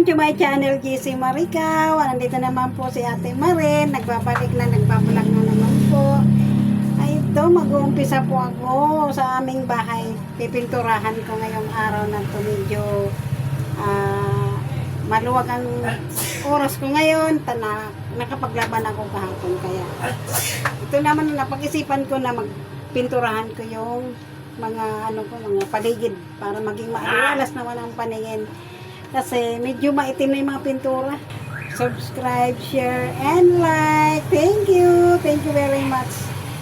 Welcome to my channel, GC Maricaw. Nandito naman po si Ate Maren. Nagbablog na naman po. Ay, ito, mag-uumpisa po ako sa aming bahay. Pipinturahan ko ngayong araw na ito. Medyo maluwag ang oras ko ngayon. Nakapaglaban ako kahapon. Kaya ito naman, napag-isipan ko na magpinturahan ko yung mga mga paligid para maging maaliwalas naman ang paningin. Kasi medyo maitim na yung mga pintura. Subscribe, share, and like. Thank you. Thank you very much.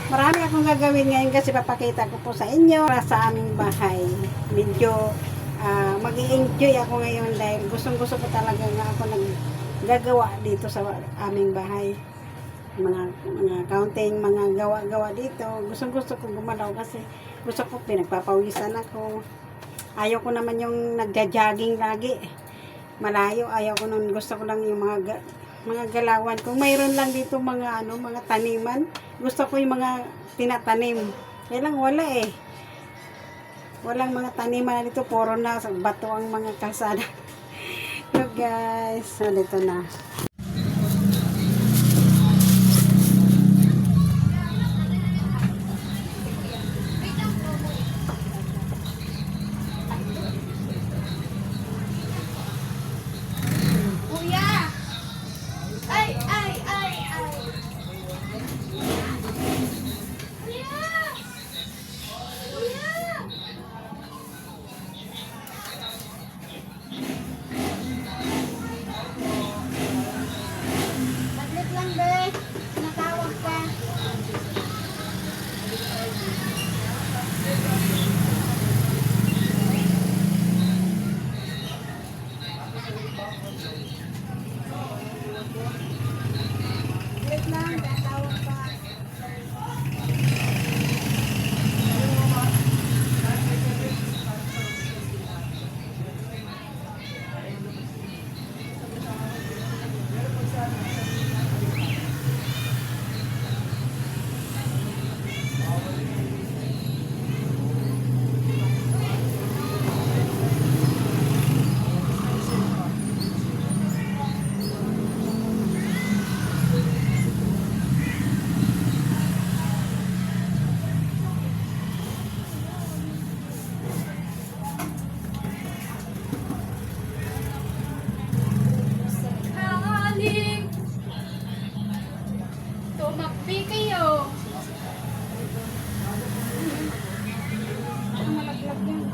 Marami akong gagawin ngayon kasi papakita ko po sa inyo sa aming bahay. Medyo mag-i-enjoy ako ngayon dahil gustong-gusto ko talaga nga ako naggagawa dito sa aming bahay. Mga counting, mga gawa-gawa dito. Gustong-gusto ko gumalaw kasi gusto ko pinagpapawisan ako. Ayaw ko naman yung nagja-jogging lagi. Malayo, ayaw ko nun. Gusto ko lang yung mga galawan. Kung mayroon lang dito mga mga taniman, gusto ko yung mga tinatanim. Kaya lang wala eh. Walang mga taniman dito, puro na bato ang mga kalsada. So guys, so dito na. Tumakbi kayo. Malaglag yan.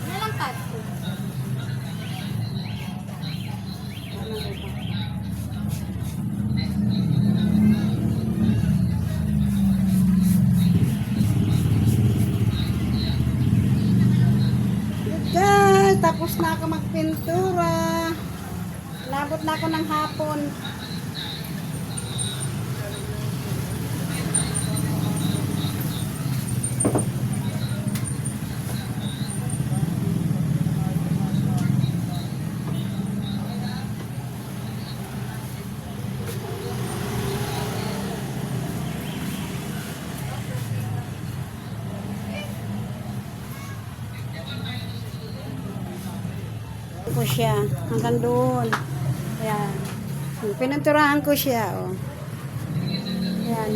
Nalangkat. Tapos na ako magpintura. Labot na ako ng hapon. Ko siya hanggang doon. Ayan. Pininturahan ko siya, oh. Ayan,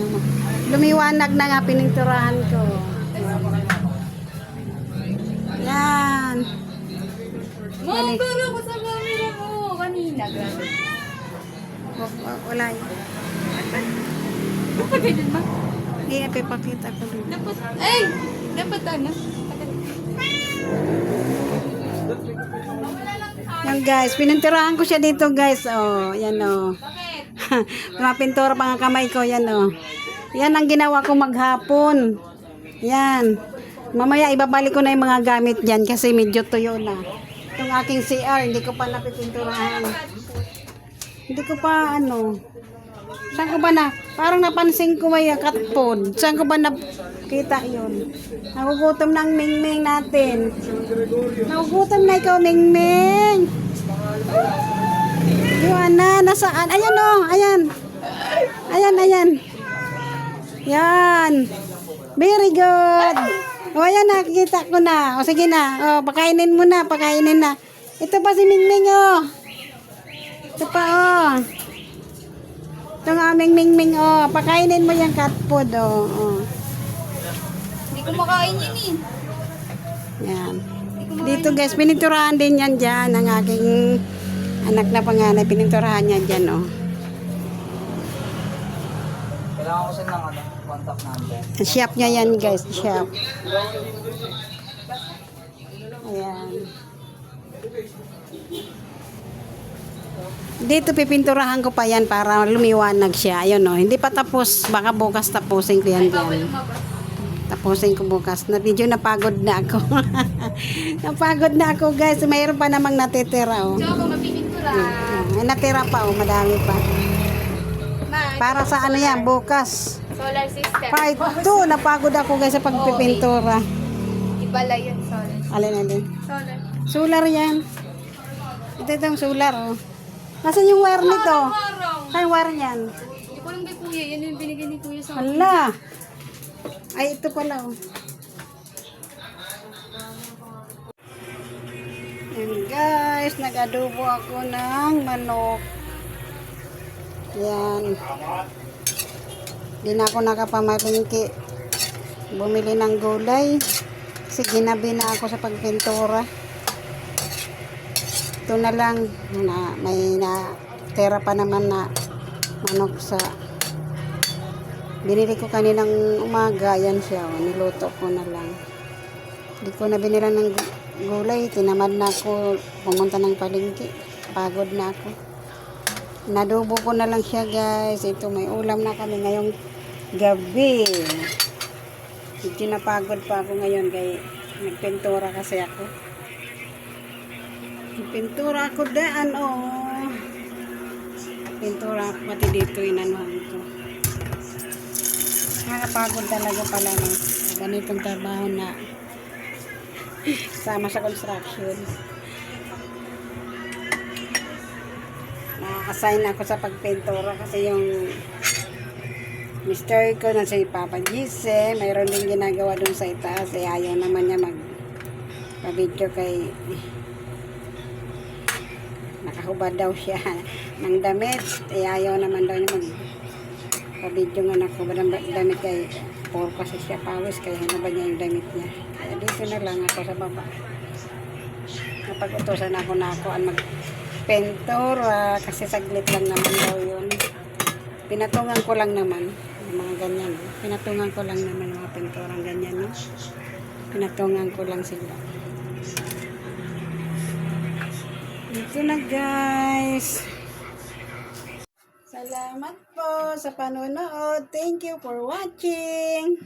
lumiwanag na nga pininturahan ko. Ayan. Mabaro ko sa camera mo kanina. Wala yun. Dapat ganyan ba? Hindi, ipapakita ko doon. Dapat, ay! Dapat ano? Yan guys, pininturahan ko siya dito guys. Oh, yan oh. Mga pintura pang kamay ko, yan oh. Yan ang ginawa ko maghapon. Yan. Mamaya ibabalik ko na yung mga gamit diyan kasi medyo tuyo na. Itong aking CR, hindi ko pa napipinturahan. Hindi ko pa Saan ko ba parang napansin ko may katpod. Saan ko ba nakita yun? Nagugutom na ang Mingming natin. Nagugutom na ikaw, Mingming. Yun na, nasaan? Ayan o, ayan. Ayan, ayan. Yan. Very good. O, ayan, nakikita ko na. O, sige na. O, pakainin mo na, pakainin na. Ito pa si Mingming, o. Ito pa, o. Ito nga, Mingming, o. Pakainin mo yung cat food, o. Hindi ko makain yun eh. Yan. Dito, guys, pininturahan din yan dyan. Ang aking anak na panganay, pininturahan niya dyan, o. Kailangan ko siya ng contact number. Shop niya yan, guys. Shop. Ayan. Dito pipinturahan ko pa yan para lumiwanag siya. Ayun, no. Hindi pa tapos. Baka bukas tapusin ko yan dyan. Tapusin ko bukas. Medyo napagod na ako. Napagod na ako, guys. Mayroon pa namang natitira, oh. So ako mapipintura. May natira pa, oh. Madami pa. Ma, Para sa ano yan, bukas. solar system. Part 2, napagod ako, guys, sa pagpipintura. Ibala yun, solar. Alin, alin. Solar. Solar yan. Ito itong solar, oh. Nasaan yung wire nito? Parang. Saan yung wire niyan? Hindi ko lang kay kuya. Yan yung binigay ni kuya sa akin. Hala. Ay, ito pala, oh. Yan, guys. Nag-adobo ako ng manok. Yan. Hindi na ako nakapamalingki. Bumili ng gulay. Kasi ginabi na ako sa pagpintura. Ito na lang. May tera pa naman na manok sa binili ko kaninang umaga. Yan siya, oh. Niluto ko na lang. Hindi ko na binila ng gulay. Tinamad na ako pumunta ng palengke. Pagod na ako. Nadubo ko na lang siya, guys. Ito, may ulam na kami ngayong gabi. Medyo napagod pa ako ngayon kaya nagpintura kasi ako. Nagpintura ako daan, oh. Pintura ako pati dito inanuhan ko. Nakapagod talaga pala, no? Ganitong trabaho na sama sa construction. Na-assign ako sa pagpintura kasi yung mister ko na si Papa Gise, mayroon din ginagawa dun sa itaas. Eh, ayaw naman niya mag-video kay nakahubad daw siya ng damit. Eh, ayaw naman daw niya mag-video nga nakahubad ng damit kay poor kasi siya pawis kaya hinubad niya yung damit niya. Kaya dito na lang ako sa baba. Napag-utosan ako na ako ang mag-pintura kasi saglit lang naman daw yun. Pinatungan ko lang naman yung mga ganyan. Pinatungan ko lang naman mga pinturang ganyan. No? Pinatungan ko lang sila. Ito na, guys. Salamat po sa panonood. Thank you for watching.